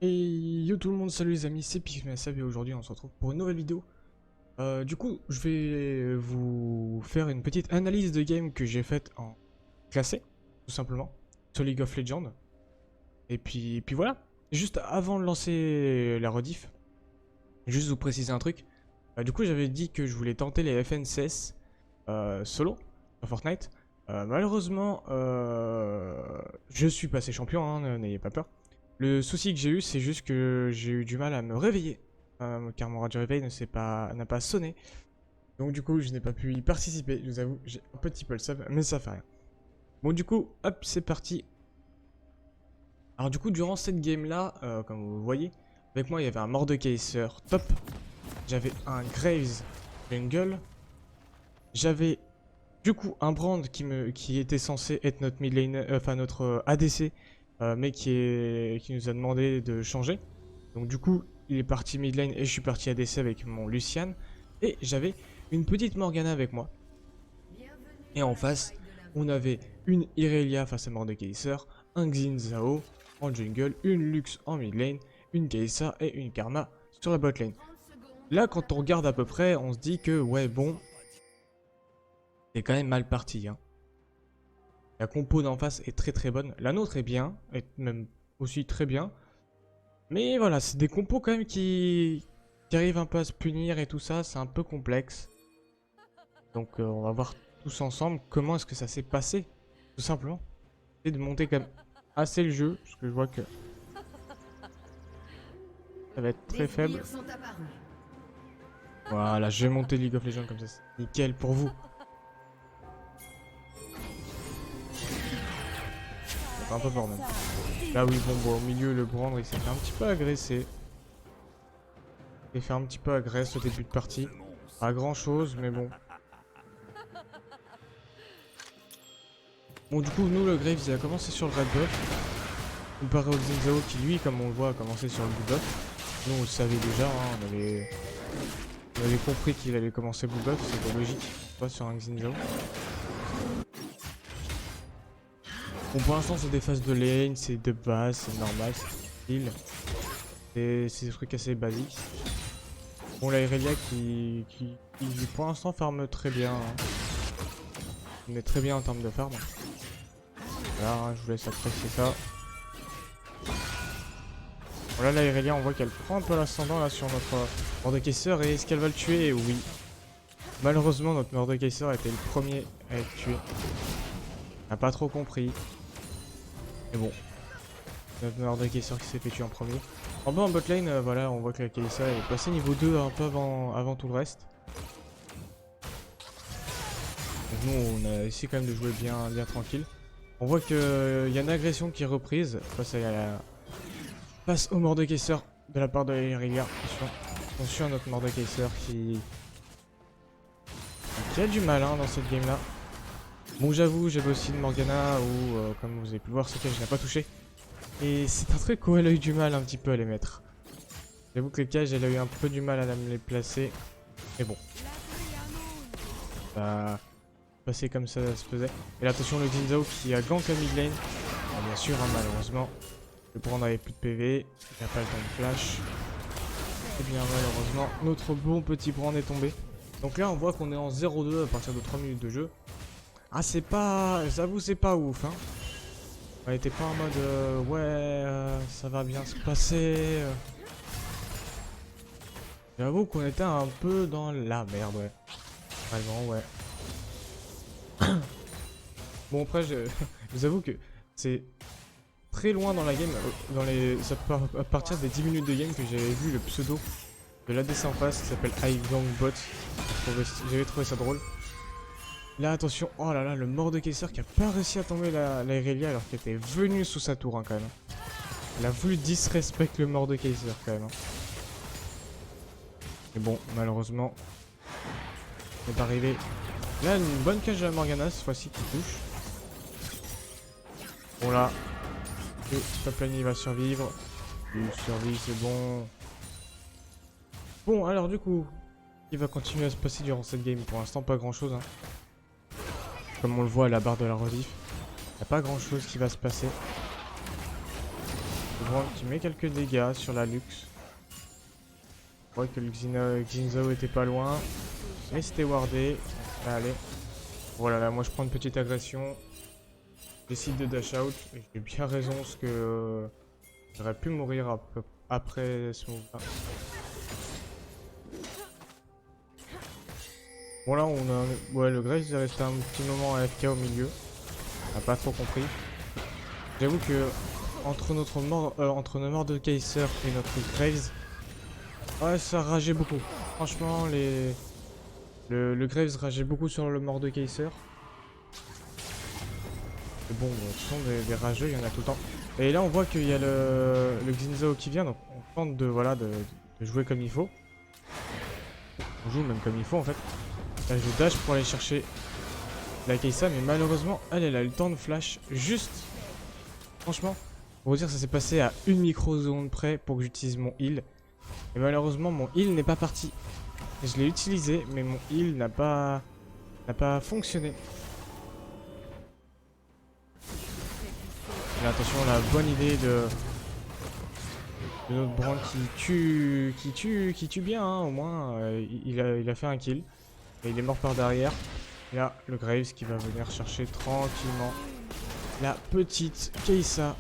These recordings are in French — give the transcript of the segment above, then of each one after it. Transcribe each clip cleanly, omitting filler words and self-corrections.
Et yo tout le monde, salut les amis, c'est Pixmasab et aujourd'hui on se retrouve pour une nouvelle vidéo. Du coup, je vais vous faire une petite analyse de game que j'ai faite en classé, tout simplement, sur League of Legends. Et puis voilà, juste avant de lancer la rediff, juste vous préciser un truc. Du coup, j'avais dit que je voulais tenter les FNCS solo sur Fortnite. Malheureusement, je suis passé champion, hein, n'ayez pas peur. Le souci que j'ai eu, c'est juste que j'ai eu du mal à me réveiller, car mon radio réveil n'a pas sonné. Donc du coup, je n'ai pas pu y participer, je vous avoue, j'ai un petit peu le seum, mais ça fait rien. Bon du coup, hop, c'est parti. Alors du coup, durant cette game-là, comme vous voyez, avec moi, il y avait un Mordekaiser top, j'avais un Graves jungle, j'avais du coup un Brand qui était censé être notre mid lane, enfin notre ADC, mais qui nous a demandé de changer. Donc du coup, il est parti mid lane et je suis parti ADC avec mon Lucian. Et j'avais une petite Morgana avec moi. Et en face, on avait une Irelia face à Mordekaiser, un Xin Zhao en jungle, une Lux en mid lane, une Kai'Sa et une Karma sur la bot lane. Là, quand on regarde à peu près, on se dit que ouais, bon, c'est quand même mal parti, hein. La compo d'en face est très bonne. La nôtre est bien, est même aussi très bien. Mais voilà, c'est des compos quand même qui arrivent un peu à se punir et tout ça. C'est un peu complexe. Donc on va voir tous ensemble comment est-ce que ça s'est passé. Tout simplement. Et de monter quand même assez le jeu. Parce que je vois que ça va être très faible. Voilà, je vais monter League of Legends comme ça. C'est nickel pour vous. Un peu fort même. Là oui, bon, au milieu, le Brand, il s'est fait un petit peu agresser. Il s'est fait un petit peu agresser au début de partie. Pas grand chose, mais bon. Bon, du coup, nous, le Graves, il a commencé sur le red buff. Comparé au Xin Zhao qui, lui, comme on le voit, a commencé sur le blue buff. Nous, on le savait déjà, hein, on avait compris qu'il allait commencer blue buff, c'était logique. Pas sur un Xin Zhao. Bon, pour l'instant, c'est des phases de lane, c'est de base, c'est normal, c'est heal. C'est des trucs assez basiques. Bon, la Irelia qui pour l'instant farme très bien. Hein. On est très bien en termes de farm. Voilà, hein, je vous laisse apprécier ça. Voilà, la Irelia, on voit qu'elle prend un peu l'ascendant là sur notre Mordekaiser. Et est-ce qu'elle va le tuer? Oui. Malheureusement, notre Mordekaiser a été le premier à être tué. On n'a pas trop compris. Mais bon. Notre Mordekaiser qui s'est fait tuer en premier. En bas en botlane, voilà, on voit que la Kai'Sa est passée niveau 2 un peu avant tout le reste. Donc nous, on a essayé quand même de jouer bien tranquille. On voit qu'il y a une agression qui est reprise face au Mordekaiser de la part de Irelia. Attention à notre Mordekaiser qui a du mal hein, dans cette game là. Bon, j'avoue, j'avais aussi une Morgana où, comme vous avez pu le voir, ce que je n'ai pas touché. Et c'est un truc où elle a eu du mal un petit peu à les mettre. J'avoue que les cages, elle a eu un peu du mal à me les placer. Mais bon. Ça passait comme ça se faisait. Et là, attention, le Xin Zhao qui a gank la mid lane. Ah, bien sûr, hein, malheureusement. Le Brand avait plus de PV. Il n'a pas le temps de flash. Et bien, malheureusement, notre bon petit Brand est tombé. Donc là, on voit qu'on est en 0-2 à partir de 3 minutes de jeu. Ah, c'est pas... J'avoue, c'est pas ouf, hein. On était pas en mode ouais, ça va bien se passer. J'avoue qu'on était un peu dans la merde, ouais. Vraiment, ouais. Bon, après, je vous avoue que c'est très loin dans la game. À partir des 10 minutes de game que j'avais vu le pseudo de l'ADC en face qui s'appelle iGangbot. J'avais trouvé ça drôle. Là, attention, oh là là, le Mordekaiser qui a pas réussi à tomber la Irelia alors qu'elle était venue sous sa tour, hein, quand même. Elle a voulu disrespect le Mordekaiser, quand même. Hein. Mais bon, malheureusement, c'est pas arrivé. Là, une bonne cage de la Morgana, cette fois-ci, qui touche. Bon, là, le top lane, il va survivre. Il survit, c'est bon. Bon, alors, du coup, qui va continuer à se passer durant cette game? Pour l'instant, pas grand chose. Hein. Comme on le voit à la barre de la rediff, il n'y a pas grand chose qui va se passer. Le Brand qui met quelques dégâts sur la Lux. Je crois que le Xinzao était pas loin. Mais c'était wardé. Allez. Voilà, là, moi je prends une petite agression. Décide de dash out. Et j'ai bien raison, parce que j'aurais pu mourir après ce move-là. Bon là, on a... Ouais, le Graves est resté un petit moment AFK au milieu. On n'a pas trop compris. J'avoue que entre notre mort de Kai'Sa et notre Graves, ouais, ça rageait beaucoup. Franchement, le Graves rageait beaucoup sur le mort de Kai'Sa. Mais bon, ce sont des rageux, il y en a tout le temps. Et là, on voit qu'il y a le Xinzao qui vient, donc on tente de, voilà, de jouer comme il faut. On joue même comme il faut en fait. Là, je dash pour aller chercher la Kai'Sa, mais malheureusement, elle a eu le temps de flash juste. Franchement, pour vous dire, ça s'est passé à une microseconde près pour que j'utilise mon heal. Et malheureusement, mon heal n'est pas parti. Je l'ai utilisé, mais mon heal n'a pas fonctionné. Et là, attention, la bonne idée de notre Brand qui tue bien, hein, au moins. Il a fait un kill. Et il est mort par derrière. Et là, le Graves qui va venir chercher tranquillement la petite Kai'Sa.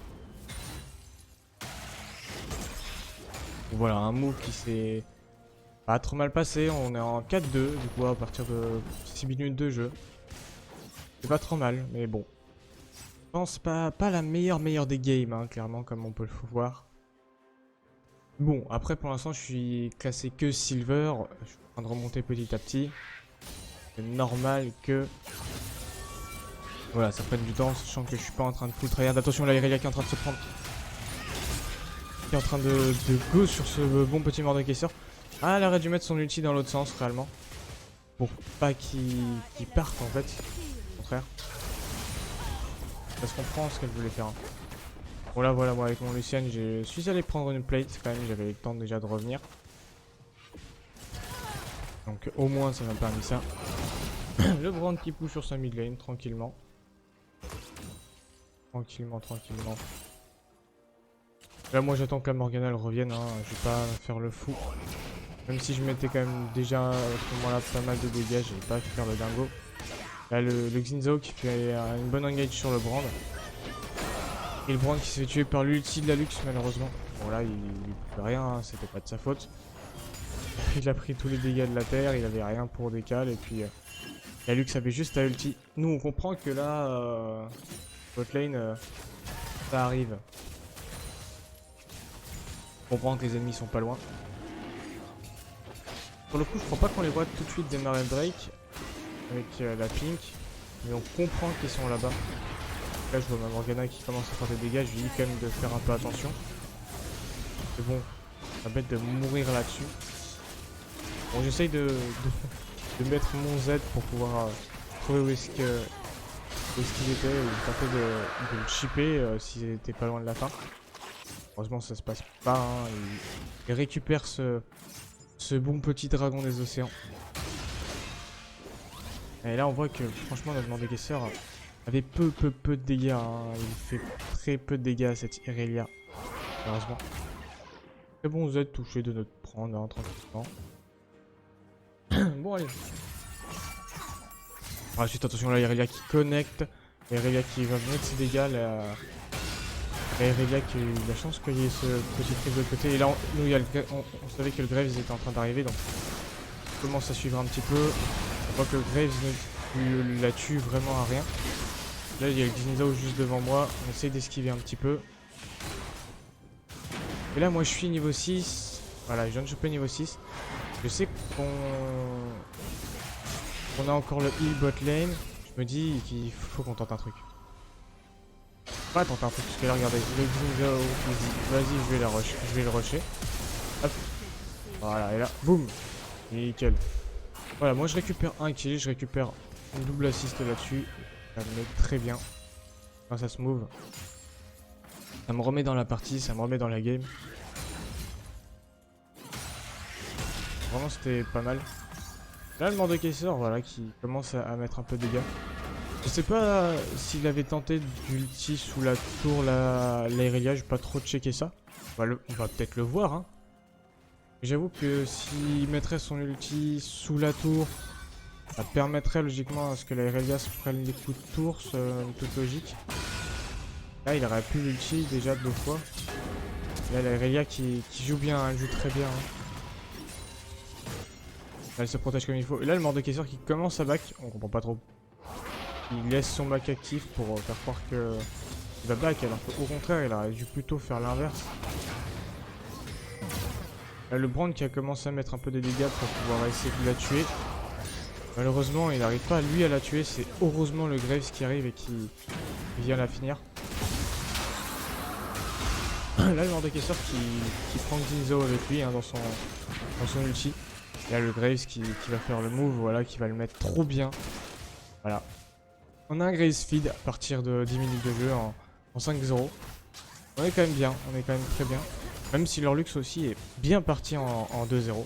Voilà, un move qui s'est pas trop mal passé. On est en 4-2, du coup, à partir de 6 minutes de jeu. C'est pas trop mal, mais bon. Je pense pas la meilleure des games, hein, clairement, comme on peut le voir. Bon, après, pour l'instant, je suis classé que Silver. Je suis en train de remonter petit à petit. C'est normal que... Voilà, ça prenne du temps, sachant que je suis pas en train de full tryhard. Attention, là, Irelia qui est en train de se prendre. Qui est en train de go sur ce bon petit mort de Kai'Sa. Ah, elle aurait dû mettre son ulti dans l'autre sens, réellement. Pour pas qu'il parte, en fait. Au contraire. Ça se comprend ce qu'elle voulait faire. Hein. Bon, là, voilà, moi, avec mon Lucian, je suis allé prendre une plate, quand même. J'avais le temps déjà de revenir. Donc, au moins, ça m'a permis ça. Le Brand qui pousse sur sa mid lane, tranquillement. Tranquillement. Là, moi, j'attends que la Morgana elle revienne. Hein. Je vais pas faire le fou. Même si je mettais quand même déjà à ce moment-là pas mal de dégâts, j'ai pas fait faire le dingo. Là, le Xinzao qui fait une bonne engage sur le Brand. Et le Brand qui se fait tuer par l'ulti de la Lux, malheureusement. Bon, là, il peut rien, hein. C'était pas de sa faute. Il a pris tous les dégâts de la terre, il avait rien pour décal. Et puis, la Lux avait juste à ulti. Nous, on comprend que là, botlane, ça arrive. On comprend que les ennemis sont pas loin. Pour le coup, je crois pas qu'on les voit tout de suite démarrer le break avec la pink, mais on comprend qu'ils sont là-bas. Là, je vois ma Morgana qui commence à faire des dégâts. Je lui dis quand même de faire un peu attention. C'est bon, ça va bête de mourir là-dessus. Bon, j'essaye de mettre mon Z pour pouvoir trouver où est-ce qu'il était et tenter de le chipper s'il était pas loin de la fin. Heureusement, ça se passe pas. Hein. Il récupère ce bon petit dragon des océans. Et là, on voit que franchement, notre Mort de Kai'Sa avait peu de dégâts. Hein. Il fait très peu de dégâts à cette Irelia. Heureusement. Très bon Z touché de notre Brand, hein, tranquillement. Bon, allez. Ensuite, attention, là, Irelia qui connecte. Irelia qui va mettre ses dégâts. La Irelia qui a eu la chance qu'il y ait ce petit truc de l'autre côté. Et là, nous, on savait que le Graves était en train d'arriver. Donc, on commence à suivre un petit peu. On voit que le Graves ne la tue vraiment à rien. Là, il y a le Xinzao juste devant moi. On essaie d'esquiver un petit peu. Et là, moi, je suis niveau 6. Voilà, je viens de choper niveau 6. Je sais qu'on a encore le heal bot lane. Je me dis qu'il faut qu'on tente un truc. Pas tenter un truc, parce que là, regardez, le Xinzao, vas-y, je vais le rusher. Hop. Voilà, et là, boum. Nickel. Voilà, moi je récupère un kill, je récupère une double assist là-dessus. Ça me met très bien. Grâce à ce move. Ça me remet dans la partie, ça me remet dans la game. Vraiment, c'était pas mal. Là, le Mordekaiser, voilà, qui commence à mettre un peu de dégâts. Je sais pas s'il avait tenté d'ulti sous la tour, l'Aerelia, j'ai pas trop checké ça. On va peut-être le voir, hein. J'avoue que s'il mettrait son ulti sous la tour, ça permettrait logiquement à ce que l'Aerelia se prenne les coups de tour, c'est toute logique. Là, il aurait pu l'ulti déjà 2 fois. Là, l'Aerelia qui joue bien, hein, elle joue très bien. Hein. Là, elle se protège comme il faut. Et là, le Mordekaiser qui commence à back, on comprend pas trop. Il laisse son back actif pour faire croire que il va back, alors qu'au contraire, il aurait dû plutôt faire l'inverse. Là, le Brand qui a commencé à mettre un peu de dégâts pour pouvoir essayer de la tuer. Malheureusement, il n'arrive pas lui à la tuer. C'est heureusement le Graves qui arrive et qui vient la finir. Là, le Mordekaiser qui prend Zinzo avec lui hein, dans son ulti. Et là, le Graves qui va faire le move, voilà, qui va le mettre trop bien. Voilà. On a un Graves feed à partir de 10 minutes de jeu en 5-0. On est quand même bien, on est quand même très bien. Même si leur luxe aussi est bien parti en 2-0.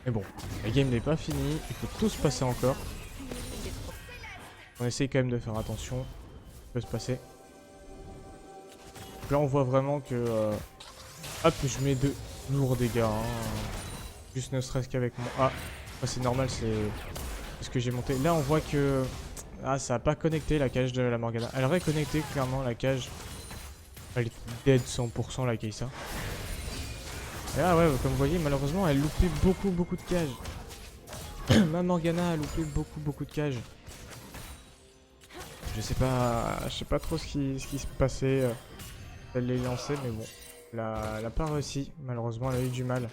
Mais bon, la game n'est pas finie, il faut tout se passer encore. On essaye quand même de faire attention, ça peut se passer. Donc là on voit vraiment que... hop, je mets de lourds dégâts. Hein. Juste ne serait-ce qu'avec mon A. Enfin, c'est normal, c'est ce que j'ai monté. Là on voit que... ah, ça n'a pas connecté la cage de la Morgana. Elle aurait connecté clairement la cage. Elle est dead 100% la Kai'Sa. Et là ouais, comme vous voyez, malheureusement elle loupait beaucoup de cages. Ma Morgana a loupé beaucoup de cages. Je sais pas trop ce qui se passait. Elle les lançait, mais bon. Elle a pas réussi, malheureusement elle a eu du mal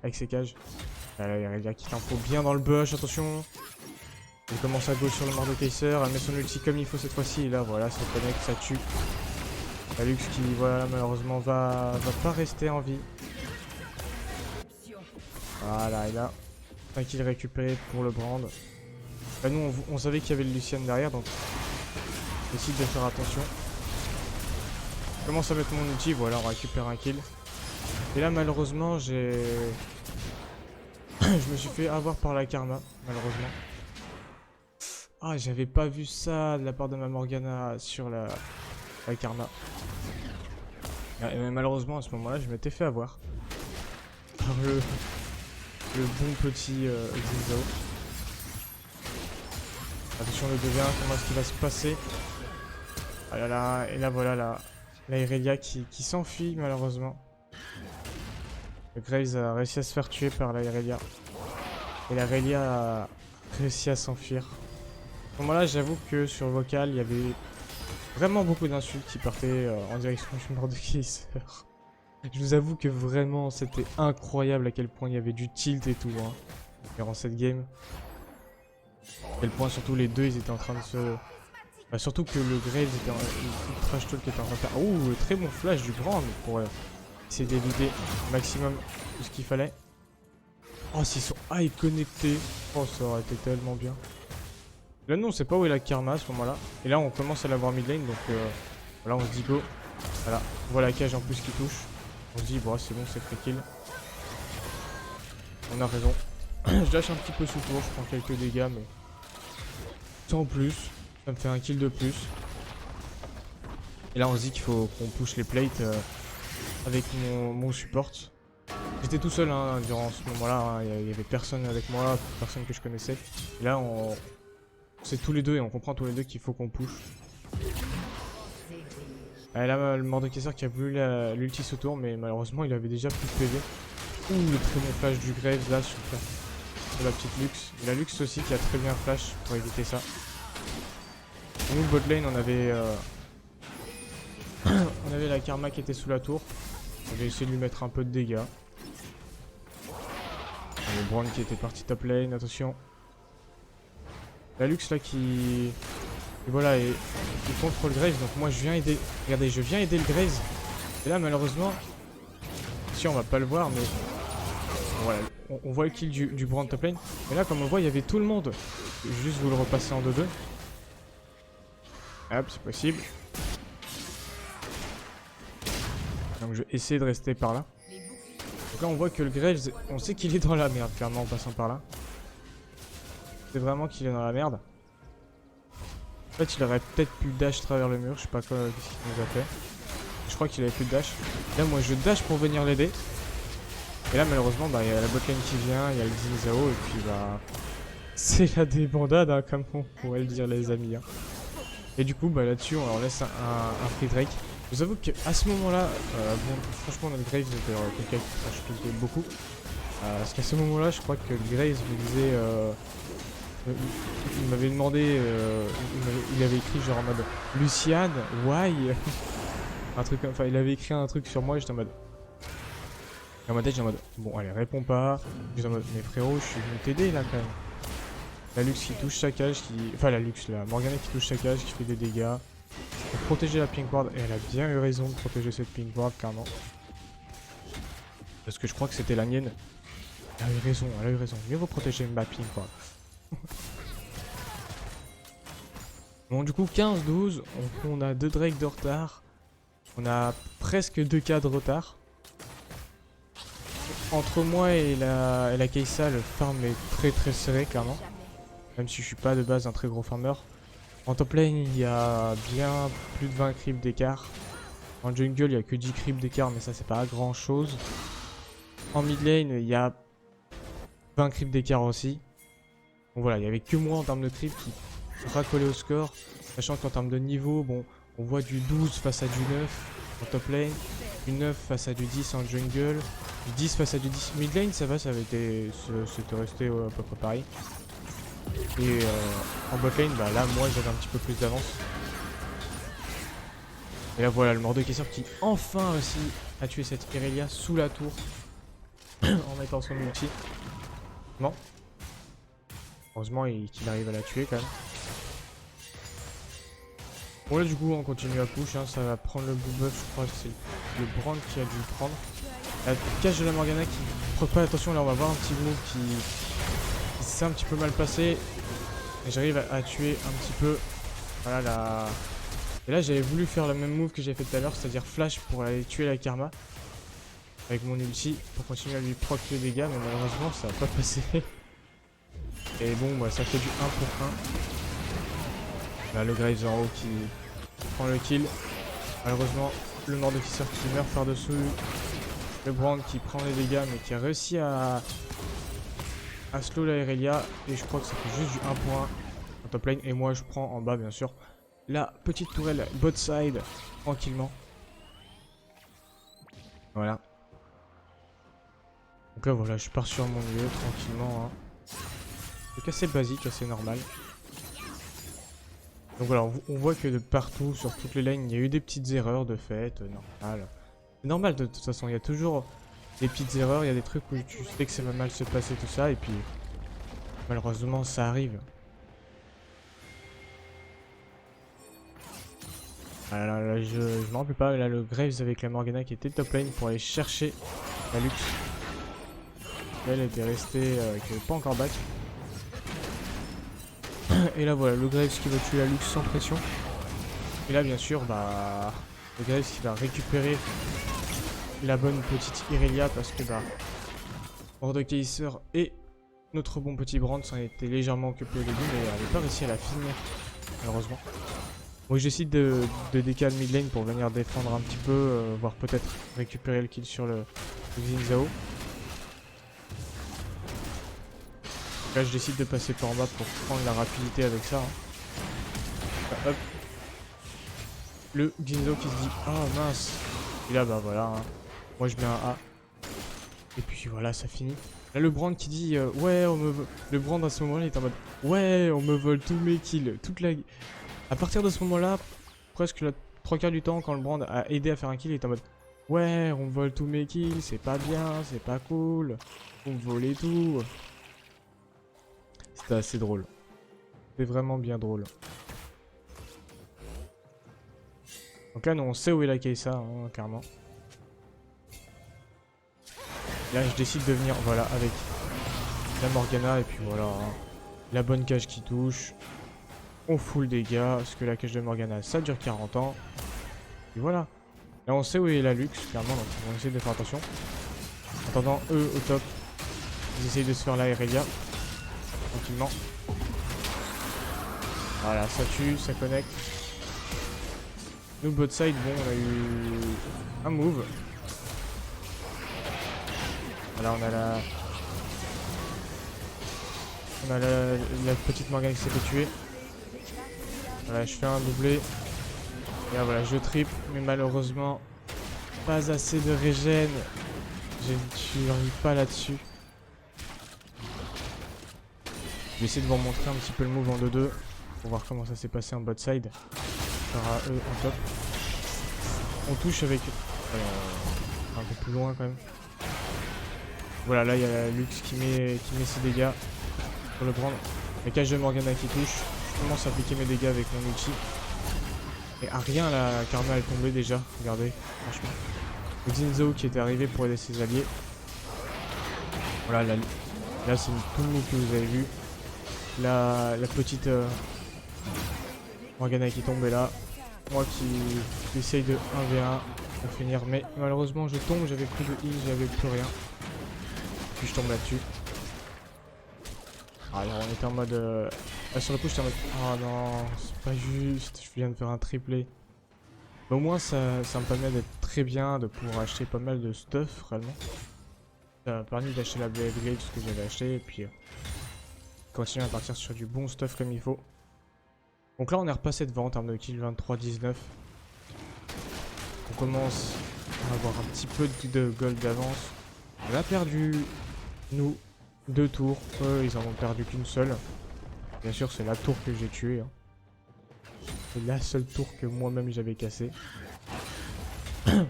avec ses cages. Là, il y a Relia qui t'info bien dans le bush, attention. Elle commence à go sur le Mordekaiser, elle met son ulti comme il faut cette fois-ci. Et là voilà, ça connecte, ça tue. La Lux qui, voilà, malheureusement va pas rester en vie. Voilà, et là, tranquille récupéré pour le Brand. Là, nous, on savait qu'il y avait le Lucian derrière, donc on décide de faire attention. Je commence à mettre mon ulti, voilà, on récupère un kill. Et là, malheureusement, je me suis fait avoir par la Karma, malheureusement. Ah, j'avais pas vu ça de la part de ma Morgana sur la Karma. Et malheureusement, à ce moment-là, je m'étais fait avoir par le bon petit Zinzo. Attention le 2v1, comment est-ce qu'il va se passer? Ah là là, et là voilà la Irelia qui s'enfuit malheureusement. Le Graves a réussi à se faire tuer par la Irelia. Et la Irelia a réussi à s'enfuir. À ce moment-là, j'avoue que sur le vocal, il y avait vraiment beaucoup d'insultes qui partaient en direction du Mordekaiser. Je vous avoue que vraiment c'était incroyable à quel point il y avait du tilt et tout hein, durant cette game. À quel point surtout les deux ils étaient en train de se... Bah, surtout que le Graves était le trash talk était en train de faire... Ouh, très bon flash du Brand pour essayer d'éviter au maximum tout ce qu'il fallait. Oh, s'ils sont high connectés. Oh, ça aurait été tellement bien. Là non, on sait pas où est la Karma à ce moment-là. Et là on commence à l'avoir mid lane donc voilà, on se dit go. Voilà, on voit la cage en plus qui touche. On se dit, bon, c'est bon, c'est free kill. On a raison. Je lâche un petit peu sous tour, je prends quelques dégâts, mais sans plus. Ça me fait un kill de plus. Et là, on se dit qu'il faut qu'on push les plates avec mon support. J'étais tout seul hein, durant ce moment-là. Il y avait personne avec moi, personne que je connaissais. Et là, on sait tous les deux et on comprend tous les deux qu'il faut qu'on push. Et là, le Mordekaiser qui a voulu l'ulti sous tour, mais malheureusement, il avait déjà plus de PV. Ouh, le très bon flash du Graves là sur la petite Lux. Et la Lux aussi qui a très bien flash pour éviter ça. Et nous, bot lane, on avait la Karma qui était sous la tour. On avait essayé de lui mettre un peu de dégâts. Le Brand qui était parti top lane, attention. La Lux là qui... Et voilà, et contre le Graves, donc moi je viens aider. Regardez, je viens aider le Graves. Et là, malheureusement, si on va pas le voir, mais voilà, on voit le kill du Brand top lane. Et là, comme on voit, il y avait tout le monde. Je vais juste vous le repasser en 2-2. Hop, c'est possible. Donc je vais essayer de rester par là. Donc là on voit que le Graves, on sait qu'il est dans la merde clairement en passant par là. C'est vraiment qu'il est dans la merde. En fait il aurait peut-être pu dash travers le mur, je sais pas quoi qu'est-ce qu'il nous a fait. Je crois qu'il avait plus de dash. Là moi je dash pour venir l'aider. Et là malheureusement bah il y a la botlane qui vient, il y a le Xin Zhao et puis bah... C'est la débandade hein, comme on pourrait le dire les amis. Hein. Et du coup bah là-dessus on laisse un free Drake. Je vous avoue qu'à ce moment-là, bon franchement notre Graves était quelqu'un qui crache tout beaucoup. Parce qu'à ce moment-là je crois que le Graves me disait... il m'avait demandé, il avait écrit genre en mode Luciane, why un truc, enfin il avait écrit un truc sur moi et j'étais en mode... Dans ma tête j'étais en mode, bon allez réponds pas, j'étais en mode, mais frérot je suis venu t'aider là quand même. La Lux qui touche sa cage, enfin la Lux, la Morgana qui touche sa cage, qui fait des dégâts. Pour protéger la pink ward, et elle a bien eu raison de protéger cette pink ward carrément. Parce que je crois que c'était la mienne. Elle a eu raison, elle a eu raison. Mieux vaut protéger ma pink ward. Bon du coup 15-12, on a 2 Drake de retard. On a presque 2K de retard. Entre moi et la Kai'Sa, le farm est très serré clairement. Même si je suis pas de base un très gros farmer. En top lane il y a bien plus de 20 creeps d'écart. En jungle il y a que 10 creeps d'écart mais ça c'est pas grand chose. En mid lane il y a 20 creeps d'écart aussi. Donc voilà, il y avait que moi en termes de creeps qui racolait au score. Sachant qu'en termes de niveau, bon, on voit du 12 face à du 9 en top lane. Du 9 face à du 10 en jungle. Du 10 face à du 10 mid lane, ça va, ça avait été... C'était resté à peu près pareil. Et en bot lane, bah là, moi, j'avais un petit peu plus d'avance. Et là, voilà, le Mordekaiser qui enfin réussit à tuer cette Irelia sous la tour. En mettant son ulti. Non. Heureusement qu'il arrive à la tuer quand même. Bon là du coup on continue à push, hein, ça va prendre le blue buff, je crois que c'est le Brand qui a dû le prendre. La cage de la Morgana qui prend pas attention, là on va voir un petit move qui s'est un petit peu mal passé. Et j'arrive à tuer un petit peu. Voilà la... Et là j'avais voulu faire le même move que j'ai fait tout à l'heure, c'est-à-dire flash pour aller tuer la Karma. Avec mon ulti pour continuer à lui proc les dégâts, mais malheureusement ça va pas passer. Et bon bah ça fait du 1 pour 1. Là le Graves en haut qui prend le kill. Malheureusement le Mordekaiser qui meurt par dessous. Le Brand qui prend les dégâts mais qui a réussi à slow la Irelia. Et je crois que ça fait juste du 1 pour 1 en top lane. Et moi je prends en bas bien sûr la petite tourelle bot side tranquillement. Voilà. Donc là voilà, je pars sur mon lieu tranquillement. Hein. C'est assez basique, assez normal. Donc voilà, on voit que de partout, sur toutes les lanes, il y a eu des petites erreurs de fait, normal. C'est normal de toute façon, il y a toujours des petites erreurs, il y a des trucs où tu sais que ça va mal se passer, tout ça, et puis malheureusement ça arrive. Voilà, là, je m'en rappelle pas, là le Graves avec la Morgana qui était top lane pour aller chercher la Lux. Elle était restée, qui n'avait pas encore back. Et là voilà, le Graves qui va tuer la Lux sans pression. Et là bien sûr, bah, le Graves qui va récupérer la bonne petite Irelia parce que bah, Mordekaiser et notre bon petit Brand s'en étaient légèrement occupés au début mais n'avaient pas réussi à la finir malheureusement. Moi j'essaie de décaler mid lane pour venir défendre un petit peu, voire peut-être récupérer le kill sur le Xin Zhao. Là je décide de passer par en bas pour prendre la rapidité avec ça. Hein. Hop. Le Xin Zhao qui se dit ah mince. Et là bah voilà. Hein. Moi je mets un A. Et puis voilà ça finit. Là le Brand qui dit ouais on me... Le Brand à ce moment là il est en mode ouais on me vole tous mes kills. Toute la... À partir de ce moment là, presque la 3/4 du temps quand le Brand a aidé à faire un kill il est en mode ouais on me vole tous mes kills, c'est pas bien, c'est pas cool. On me vole tout. C'était assez drôle. C'était vraiment bien drôle. Donc là, nous, on sait où est la Kai'Sa, hein, clairement. Là, je décide de venir, voilà, avec la Morgana. Et puis voilà, hein, la bonne cage qui touche. On fout le dégât, parce que la cage de Morgana, ça dure 40 ans. Et voilà. Là, on sait où est la Lux, clairement, donc on va essayer de faire attention. En attendant, eux au top, ils essayent de se faire la Irelia. Tranquillement. Voilà, ça tue, ça connecte. Nous, bot side, bon, on a eu un move. Voilà, on a la petite Morgane qui s'est fait tuer. Voilà, je fais un doublé. Et là, voilà, je triple, mais malheureusement, pas assez de régène. Je n'arrive pas là-dessus. Je vais essayer de vous montrer un petit peu le move en 2-2 pour voir comment ça s'est passé en bot side. Par eux en top. On touche avec un peu plus loin quand même. Voilà, là il y a Lux qui met ses dégâts pour le prendre. La cage de Morgana qui touche. Je commence à appliquer mes dégâts avec mon ulti. Et à rien, la Karma est tombée déjà. Regardez, franchement. Le Zinzao qui était arrivé pour aider ses alliés. Voilà, là c'est tout le move que vous avez vu. La petite Morgana qui tombe là. Moi qui essaye de 1v1 pour finir. Mais malheureusement je tombe, j'avais plus de heal, j'avais plus rien. Puis je tombe là-dessus. Alors on était en mode... sur le coup j'étais en mode... Oh non, c'est pas juste, je viens de faire un triplé. Mais au moins ça me permet d'être très bien, de pouvoir acheter pas mal de stuff réellement. Ça m'a permis d'acheter la Blade Blade, ce que j'avais acheté, et puis... continuer à partir sur du bon stuff comme il faut. Donc là on est repassé devant en termes de kill 23-19. On commence à avoir un petit peu de gold d'avance. On a perdu, nous, 2 tours. Eux ils en ont perdu qu'une seule. Bien sûr c'est la tour que j'ai tuée. Hein. C'est la seule tour que moi-même j'avais cassée. Là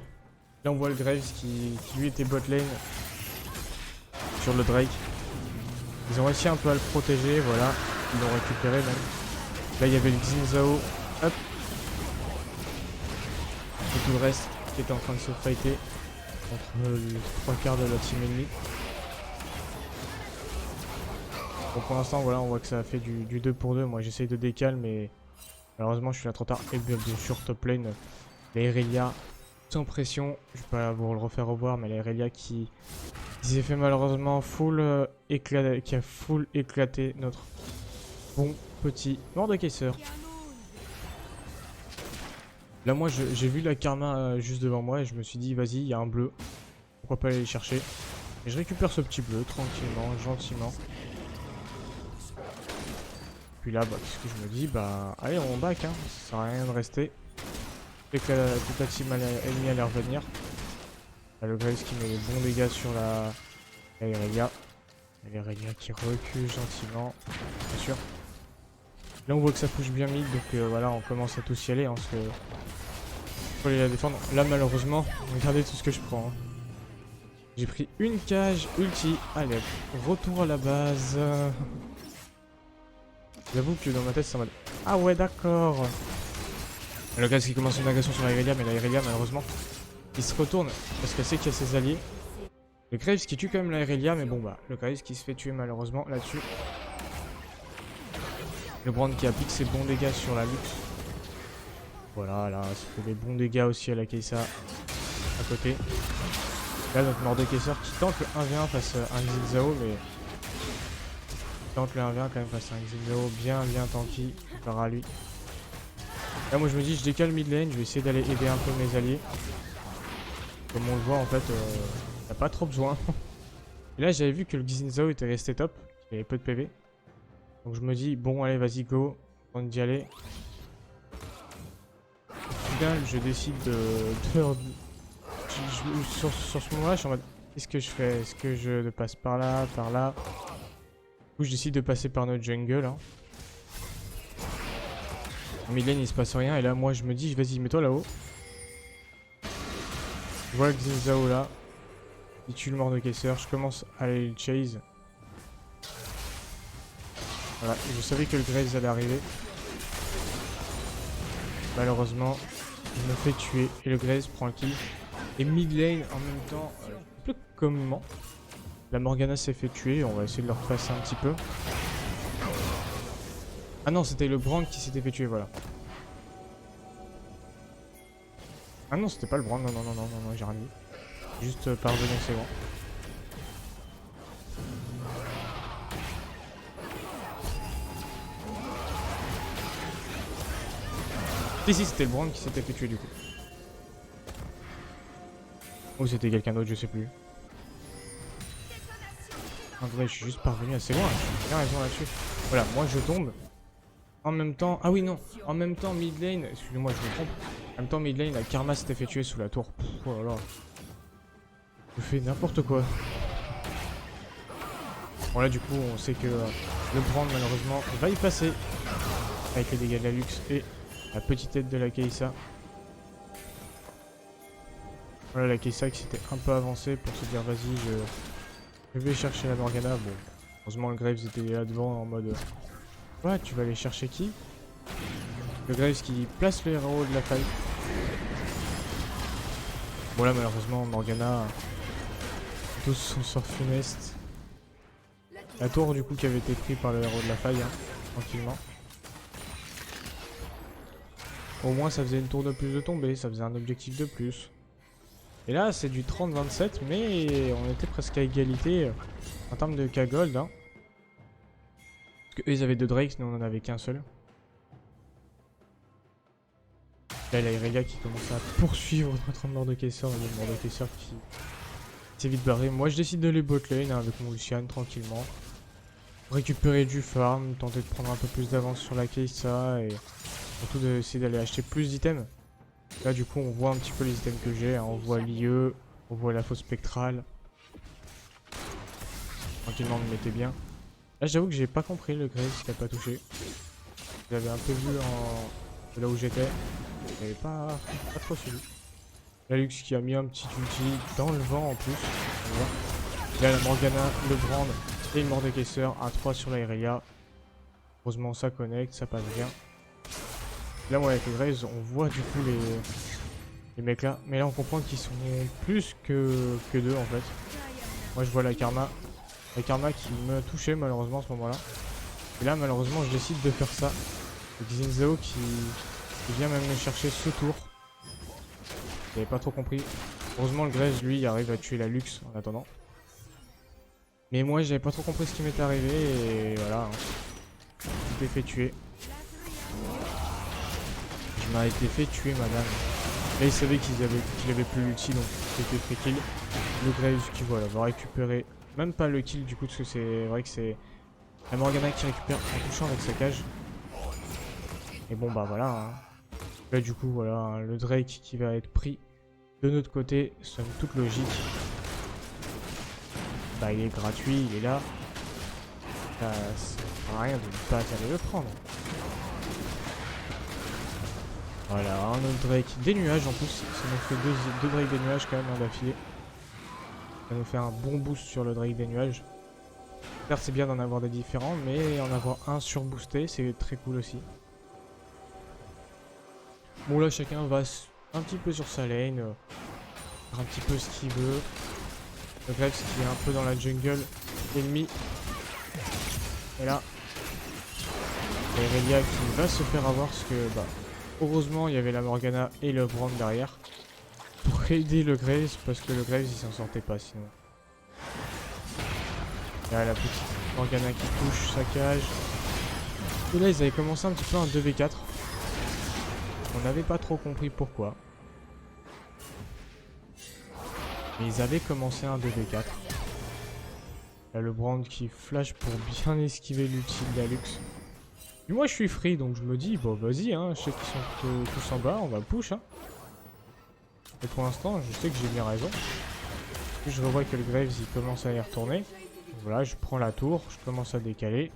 on voit le Graves qui lui était bot lane sur le Drake. Ils ont réussi un peu à le protéger, voilà. Ils l'ont récupéré même. Là il y avait le Zinzao. Hop. Et tout le reste qui était en train de se fighter entre les 3/4 de la team ennemie. Donc pour l'instant voilà, on voit que ça a fait du 2 pour 2. Moi j'essaye de décaler mais malheureusement je suis là trop tard. Et bien sûr top lane, la Irelia sans pression. Je vais pas vous le refaire revoir mais la Irelia qui s'est fait malheureusement full qui a full éclaté notre bon petit Mordekaiser. Là moi j'ai vu la Karma juste devant moi et je me suis dit vas-y il y a un bleu. Pourquoi pas aller le chercher. Et je récupère ce petit bleu tranquillement, gentiment. Puis là bah qu'est-ce que je me dis, bah allez on back hein, ça sert à rien de rester. Dès que toute la team ennemie allait revenir. Là, le Graves qui met les bons dégâts sur la Irelia. L'Irelia qui recule gentiment, bien sûr. Là on voit que ça push bien mid, donc voilà on commence à tous y aller hein, parce que faut aller la défendre. Là malheureusement, regardez tout ce que je prends. Hein. J'ai pris une cage ulti, allez retour à la base. J'avoue que dans ma tête c'est en mode ah ouais d'accord. Le gars qui commence une agression sur la Irelia, mais la Irelia malheureusement il se retourne parce qu'elle sait qu'il y a ses alliés. Le Graves qui tue quand même la Irelia, mais bon bah le Graves qui se fait tuer malheureusement là-dessus. Le Brand qui applique ses bons dégâts sur la Lux. Voilà, là, ça fait des bons dégâts aussi à la Kai'Sa à côté. Là, notre Mordekaiser qui tente le 1v1 face à un Zinzao, mais... il tente le 1v1 quand même face à un Zinzao bien tanky, comparé à lui. Là, moi, je me dis, je décale mid lane, je vais essayer d'aller aider un peu mes alliés. Comme on le voit, en fait, il n'y a pas trop besoin. Et là, j'avais vu que le Zinzao était resté top, il avait peu de PV. Donc je me dis, bon allez vas-y go, on d'y aller. Au final je décide sur ce moment là je suis en mode, qu'est-ce que je fais? Est-ce que je passe par là, par là? Du coup je décide de passer par notre jungle. Hein. En mid lane il se passe rien et là moi je me dis, vas-y mets-toi là-haut. Je vois le Zinzao là, il tue le Mordekaiser, je commence à aller le chase. Voilà, je savais que le Graves allait arriver. Malheureusement, il me fait tuer et le Graves prend le kill. Et mid lane en même temps, plus comment. La Morgana s'est fait tuer, on va essayer de le repasser un petit peu. Ah non, c'était le Brand qui s'était fait tuer, voilà. Ah non, c'était pas le Brand, non, j'ai rien dit. Juste parvenir, c'est bon. Si, c'était le Brand qui s'était fait tuer du coup. Ou c'était quelqu'un d'autre, je sais plus. En vrai, je suis juste parvenu assez loin. J'ai bien raison là-dessus. Voilà, moi je tombe. En même temps... Ah oui, non. En même temps, mid lane... Excusez-moi, je me trompe. En même temps, mid lane, la Karma s'était fait tuer sous la tour. Pff, oh là là. Je fais n'importe quoi. Bon là, du coup, on sait que le Brand, malheureusement, va y passer. Avec les dégâts de la Lux et la petite tête de la Kai'Sa. Voilà, la Kai'Sa qui s'était un peu avancée pour se dire, vas-y, je vais chercher la Morgana. Bon, heureusement, le Graves était là devant en mode... Ouais, tu vas aller chercher qui? Le Graves qui place le héros de la faille. Bon là malheureusement Morgana tous son sort funeste. La tour du coup qui avait été prise par le héros de la faille, hein, tranquillement. Au moins ça faisait une tour de plus de tomber, ça faisait un objectif de plus. Et là c'est du 30-27 mais on était presque à égalité en termes de K-Gold. Hein. Parce qu'eux ils avaient 2 Drakes, nous on en avait qu'un seul. Là, il y a Irelia qui commence à poursuivre notre Mordekaiser. Il y a Mordekaiser qui s'est vite barré. Moi, je décide de les botlane hein, avec mon Lucian tranquillement. Récupérer du farm, tenter de prendre un peu plus d'avance sur la Kai'Sa et surtout d'essayer d'aller acheter plus d'items. Là, du coup, on voit un petit peu les items que j'ai. Hein. On voit l'IE, on voit la fausse spectrale. Tranquillement, on me mettait bien. Là, j'avoue que j'ai pas compris le Graves qui a pas touché. J'avais un peu vu là où j'étais. J'avais pas trop suivi. La Lux qui a mis un petit ulti dans le vent en plus. Là la Morgana, le Brand et le Mordekaiser. Un 3 sur la Irelia. Heureusement ça connecte, ça passe bien. Là moi avec les Graves on voit du coup les mecs là. Mais là on comprend qu'ils sont plus que deux en fait. Moi je vois la Karma. La Karma qui me touchait malheureusement à ce moment là. Et là malheureusement je décide de faire ça. Avec Zinzao qui vient même me chercher ce tour. J'avais pas trop compris. Heureusement le Graves lui arrive à tuer la Lux en attendant. Mais moi j'avais pas trop compris ce qui m'était arrivé et voilà. Hein. Je m'ai fait tuer. Je m'ai été fait tuer madame. Là il savait qu'il avait plus l'ulti donc c'était free kill. Le Graves qui voilà va récupérer. Même pas le kill du coup parce que c'est vrai que c'est la Morgana qui récupère en touchant avec sa cage. Et bon bah voilà. Hein. Là du coup voilà hein, le Drake qui va être pris de notre côté, somme toute logique. Bah il est gratuit, il est là. Ça sert à rien de ne pas aller le prendre. Voilà, un autre Drake des nuages en plus, ça nous fait deux Drake des nuages quand même hein, d'affilée. Ça nous fait un bon boost sur le Drake des nuages. Certes c'est bien d'en avoir des différents, mais en avoir un surboosté c'est très cool aussi. Bon là chacun va un petit peu sur sa lane, faire un petit peu ce qu'il veut. Le Graves qui est un peu dans la jungle ennemi. Et là, Irelia qui va se faire avoir parce que bah heureusement il y avait la Morgana et le Brand derrière. Pour aider le Graves parce que le Graves il s'en sortait pas sinon. Et là la petite Morgana qui touche sa cage. Et là ils avaient commencé un petit peu un 2v4. On n'avait pas trop compris pourquoi. Mais ils avaient commencé un 2v4. Là le Brand qui flash pour bien esquiver l'ulti de la Lux. Et moi je suis free donc je me dis bon vas-y hein, je sais qu'ils sont tous en bas, on va push hein. Et pour l'instant je sais que j'ai bien raison. Puis je revois que le Graves il commence à y retourner. Donc voilà je prends la tour, je commence à décaler.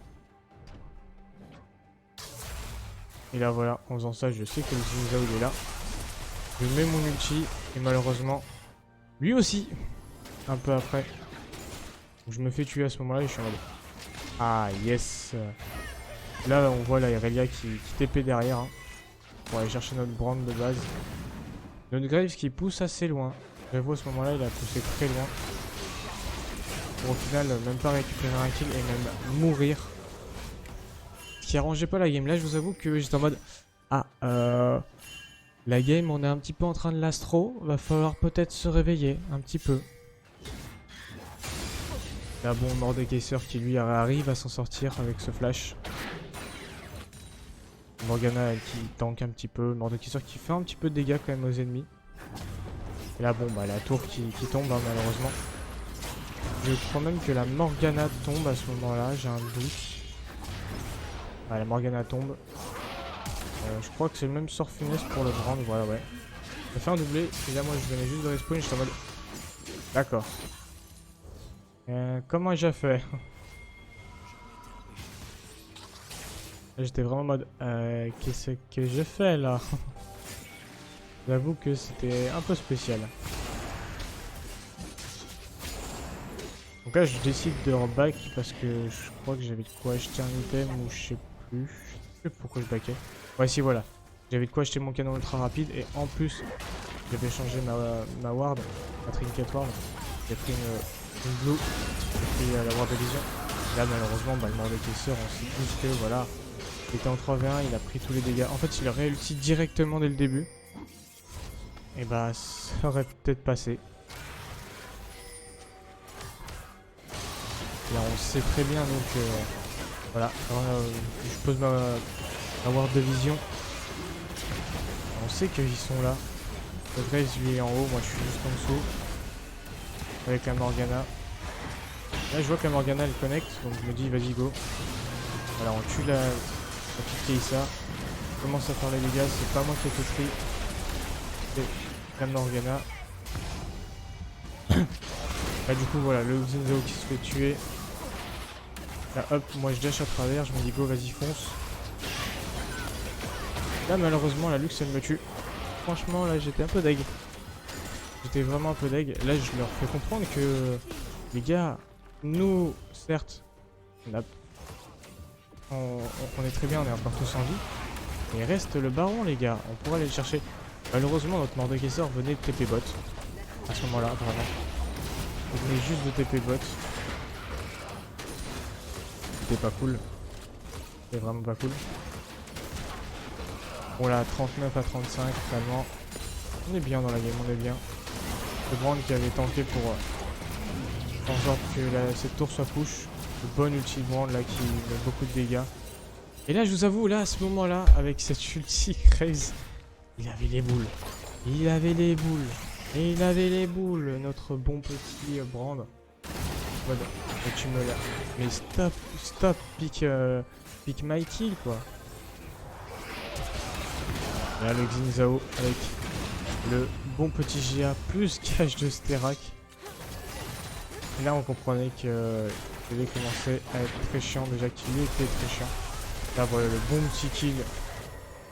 Et là voilà, en faisant ça, je sais que le Zinzao il est là. Je mets mon ulti et malheureusement, lui aussi, un peu après. Donc, je me fais tuer à ce moment-là et je suis en mode ah yes. Là on voit la Irelia qui TP derrière hein, pour aller chercher notre Brand de base. Notre Graves qui pousse assez loin. J'avoue à ce moment-là il a poussé très loin. Pour au final même pas récupérer un kill et même mourir. Ce qui arrangeait pas la game. Là je vous avoue que j'étais en mode ah la game on est un petit peu en train de l'astro. Va falloir peut-être se réveiller un petit peu. Là bon Mordekaiser qui lui arrive à s'en sortir avec ce flash. Morgana elle, qui tank un petit peu, Mordekaiser qui fait un petit peu de dégâts quand même aux ennemis. Et là bon bah la tour qui tombe hein, malheureusement. Je crois même que la Morgana tombe à ce moment-là, j'ai un doute. Ah, la Morgana tombe. Je crois que c'est le même sort funeste pour le Brand, voilà ouais. Ça fait un doublé, et là moi je venais juste de respawn, j'étais en mode... D'accord. Comment j'ai fait? J'étais vraiment en mode... Qu'est-ce que j'ai fait là? J'avoue que c'était un peu spécial. Donc là je décide de reback parce que je crois que j'avais de quoi acheter un item ou je sais plus. Je sais plus pourquoi je backais. Ouais si voilà. J'avais de quoi acheter mon canon ultra rapide et en plus j'avais changé ma ward, ma trinket ward. J'ai pris une blue, j'ai pris la ward de vision. Là malheureusement bah, le Mordekaiser on sait tous que voilà. Il était en 3v1, il a pris tous les dégâts. En fait il aurait réussi directement dès le début. Et bah ça aurait peut-être passé. Là on sait très bien donc voilà. Alors, je pose ma ward de vision. On sait qu'ils sont là. Le Graves lui est en haut, moi je suis juste en dessous. Avec la Morgana. Là je vois que la Morgana elle connecte, donc je me dis vas-y go. Voilà on tue la petite Kai'Sa. On commence à faire les dégâts, c'est pas moi qui ai tout pris. C'est la Morgana. Là du coup voilà, le Xin Zhao qui se fait tuer. Là hop, moi je dash à travers, je me dis go vas-y fonce. Là malheureusement la Lux elle me tue. Franchement là j'étais un peu deg. J'étais vraiment un peu deg. Là je leur fais comprendre que les gars, nous certes on est très bien, on est encore tous en vie. Mais il reste le baron les gars, on pourra aller le chercher. Malheureusement notre Mordekaiser venait de TP bot. À ce moment là vraiment. Il venait juste de TP bot. C'était pas cool. C'était vraiment pas cool. Bon là 39 à 35 finalement. On est bien dans la game, on est bien. Le Brand qui avait tanké pour faire en sorte que cette tour soit push. Le bon ulti Brand là qui met beaucoup de dégâts. Et là je vous avoue, là à ce moment là, avec cette ulti Graves, il avait les boules. Il avait les boules. Et il avait les boules, notre bon petit Brand. Voilà, et tu me l'as. Mais stop, pick my kill quoi. Là le Xin Zhao avec le bon petit GA plus cache de Sterak. Et là on comprenait que il avait commencé à être très chiant, déjà qu'il était très chiant. Là voilà le bon petit kill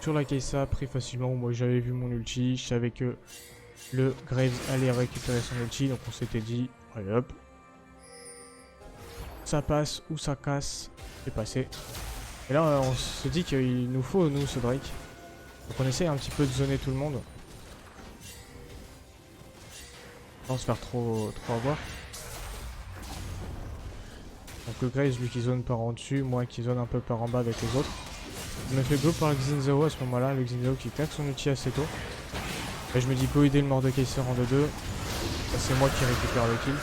sur la Kai'Sa pris facilement. Moi j'avais vu mon ulti, je savais que le Graves allait récupérer son ulti, donc on s'était dit allez hop. Ça passe ou ça casse, c'est passé. Et là on se dit qu'il nous faut nous ce Drake. Donc on essaie un petit peu de zoner tout le monde. Sans se faire trop avoir. Donc le Graves lui qui zone par en dessus, moi qui zone un peu par en bas avec les autres. Je me fais go par le Xin Zhao à ce moment là, le Xin Zhao qui claque son ulti assez tôt. Et je me dis go aider le Mordekaiser en 2-2. C'est moi qui récupère le kill.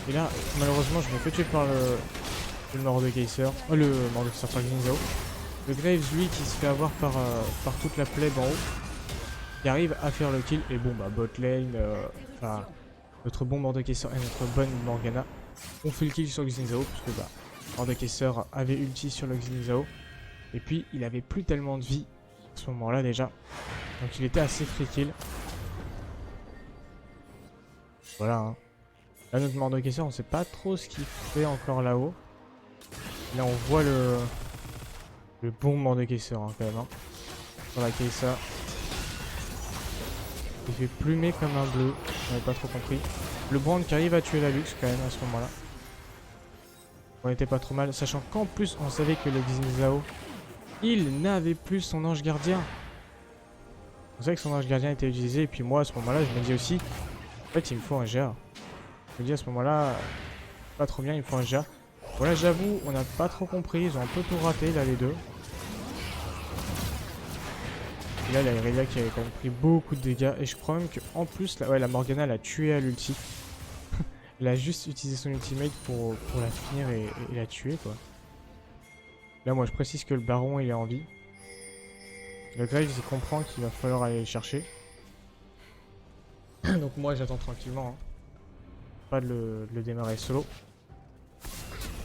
Et là malheureusement je me fais tuer par le Mordekaiser. Oh le Mordekaiser par le Xin Zhao. Le Graves lui qui se fait avoir par toute la plèbe en haut. Qui arrive à faire le kill. Et bon bah bot lane, enfin notre bon Mordekaiser et notre bonne Morgana. On fait le kill sur le Xin Zhao parce que bah Mordekaiser avait ulti sur le Xin Zhao. Et puis il avait plus tellement de vie à ce moment là déjà. Donc il était assez free kill. Voilà hein. Là notre Mordekaiser on sait pas trop ce qu'il fait encore là-haut. Là on voit le bon Mordekaiser hein, quand même hein. Sur la Kai'Sa. Il fait plumer comme un bleu. J'avais pas trop compris. Le Brand qui arrive à tuer la Lux quand même à ce moment là. On était pas trop mal. Sachant qu'en plus on savait que le Xin Zhao il n'avait plus son ange gardien. On savait que son ange gardien était utilisé. Et puis moi à ce moment là je me dis aussi en fait il me faut un GA. Je me dis à ce moment là pas trop bien, il me faut un GA. Voilà j'avoue on n'a pas trop compris. Ils ont un peu tout raté là les deux. Et là, la Irelia qui avait quand même pris beaucoup de dégâts. Et je crois même qu'en plus, ouais, la Morgana l'a tué à l'ulti. Elle a juste utilisé son ultimate pour la finir et la tuer, quoi. Là, moi, je précise que le baron, il est en vie. Le Graves il comprend qu'il va falloir aller les chercher. Donc moi j'attends tranquillement. Hein. Pas de le démarrer solo.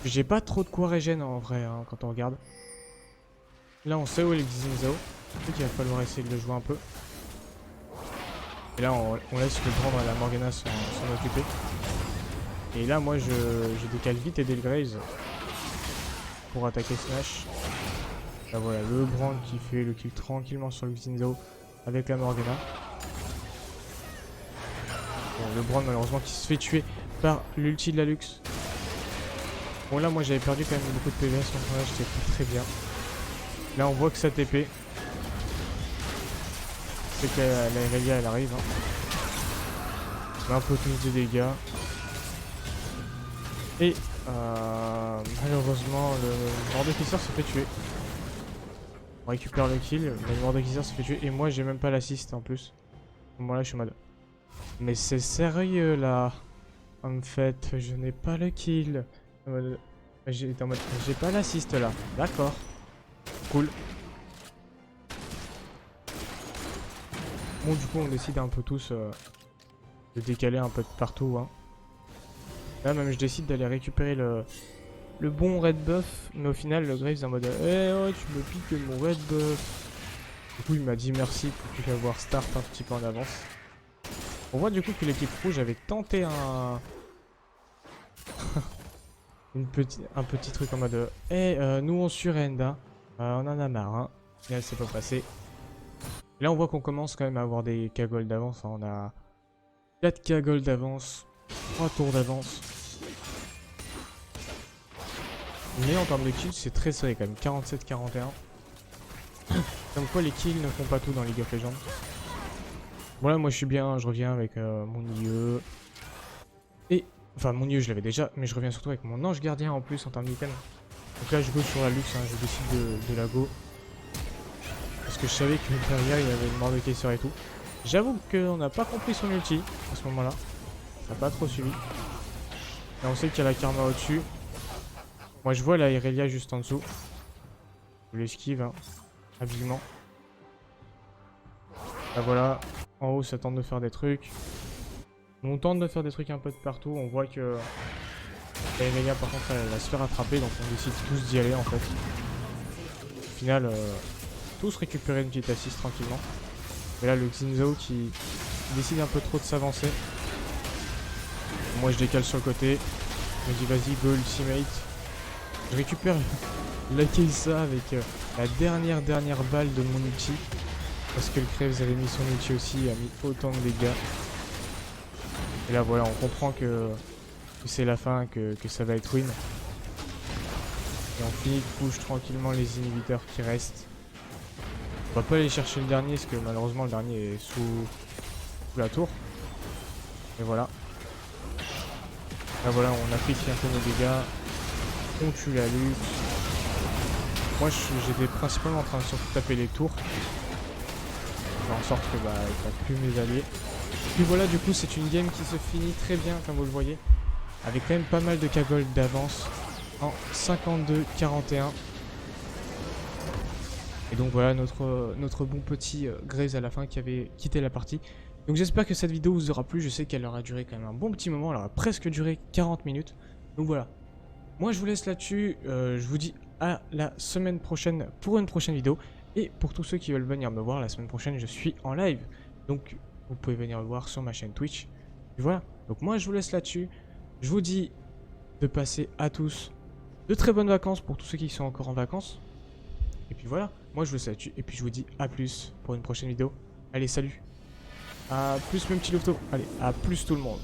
J'ai pas trop de quoi régène en vrai hein, quand on regarde. Là on sait où est le Zinzao. Donc il va falloir essayer de le jouer un peu. Et là on laisse le prendre à la Morgana s'en occuper. Et là moi je décale vite aider le Graves pour attaquer Smash. Là voilà le Brand qui fait le kill tranquillement sur le Zinzao avec la Morgana. Bon, le Brand malheureusement qui se fait tuer par l'ulti de la Lux. Bon là moi j'avais perdu quand même beaucoup de PV à ce moment là, j'étais pas très bien. Là on voit que ça TP. C'est que la Irelia elle arrive. Hein. Un peu plus de dégâts. Et malheureusement le Mordekaiser se fait tuer. On récupère le kill, le Mordekaiser se fait tuer et moi j'ai même pas l'assist en plus. À ce moment là je suis en mode. Mais c'est sérieux là. En fait je n'ai pas le kill. J'étais en mode j'ai pas l'assist là. D'accord. Cool. Bon du coup on décide un peu tous de décaler un peu de partout. Hein. Là même je décide d'aller récupérer le bon red buff. Mais au final le Graves est en mode oh tu me piques mon red buff. Du coup il m'a dit merci pour qu'il avoir start un petit peu en avance. On voit du coup que l'équipe rouge avait tenté un... un petit truc en mode nous on surrend hein. On en a marre hein. Et là c'est pas passé. Et là on voit qu'on commence quand même à avoir des cagoles d'avance. Hein. On a 4 cagoles d'avance, 3 tours d'avance. Mais en termes de kills c'est très serré quand même, 47-41. Comme quoi les kills ne font pas tout dans League of Legends. Voilà moi je suis bien, je reviens avec mon IE. Et enfin mon IE je l'avais déjà, mais je reviens surtout avec mon ange gardien en plus en termes d'item. Donc là je go sur la luxe, hein, je décide de la go. Parce que je savais que derrière il y avait une Mordekaiser et tout. J'avoue qu'on n'a pas compris son ulti à ce moment là. Ça n'a pas trop suivi. Là on sait qu'il y a la Karma au dessus. Moi je vois la Irelia juste en dessous. Je l'esquive hein, habilement. Là voilà. En haut ça tente de faire des trucs. On tente de faire des trucs un peu de partout. On voit que la Irelia par contre elle va se faire attraper. Donc on décide tous d'y aller en fait. Au final tous récupérer une petite assist tranquillement. Et là le Zinzao qui décide un peu trop de s'avancer. Moi je décale sur le côté. Je me dis vas-y go ultimate. Je récupère la Keisa avec la dernière balle de mon ulti. Parce que le Krebs avait mis son ulti aussi, a mis autant de dégâts. Et là voilà, on comprend que c'est la fin, que ça va être win. Et on finit de push tranquillement les inhibiteurs qui restent. On va pas aller chercher le dernier parce que malheureusement le dernier est sous la tour. Et voilà. Là voilà, on applique un peu nos dégâts. On tue la lutte. Moi j'étais principalement en train de surtout taper les tours. Faire en sorte que il ne plus mes alliés. Puis voilà, du coup c'est une game qui se finit très bien comme vous le voyez. Avec quand même pas mal de cagoles d'avance en 52-41. Et donc voilà notre bon petit Graves à la fin qui avait quitté la partie. Donc j'espère que cette vidéo vous aura plu. Je sais qu'elle aura duré quand même un bon petit moment. Elle aura presque duré 40 minutes. Donc voilà. Moi je vous laisse là-dessus. Je vous dis à la semaine prochaine pour une prochaine vidéo. Et pour tous ceux qui veulent venir me voir la semaine prochaine, je suis en live. Donc vous pouvez venir me voir sur ma chaîne Twitch. Et voilà. Donc moi je vous laisse là-dessus. Je vous dis de passer à tous de très bonnes vacances pour tous ceux qui sont encore en vacances. Et puis voilà, moi je vous laisse là-dessus. Et puis je vous dis à plus pour une prochaine vidéo. Allez, salut. À plus mes petits louveteaux. Allez, à plus tout le monde.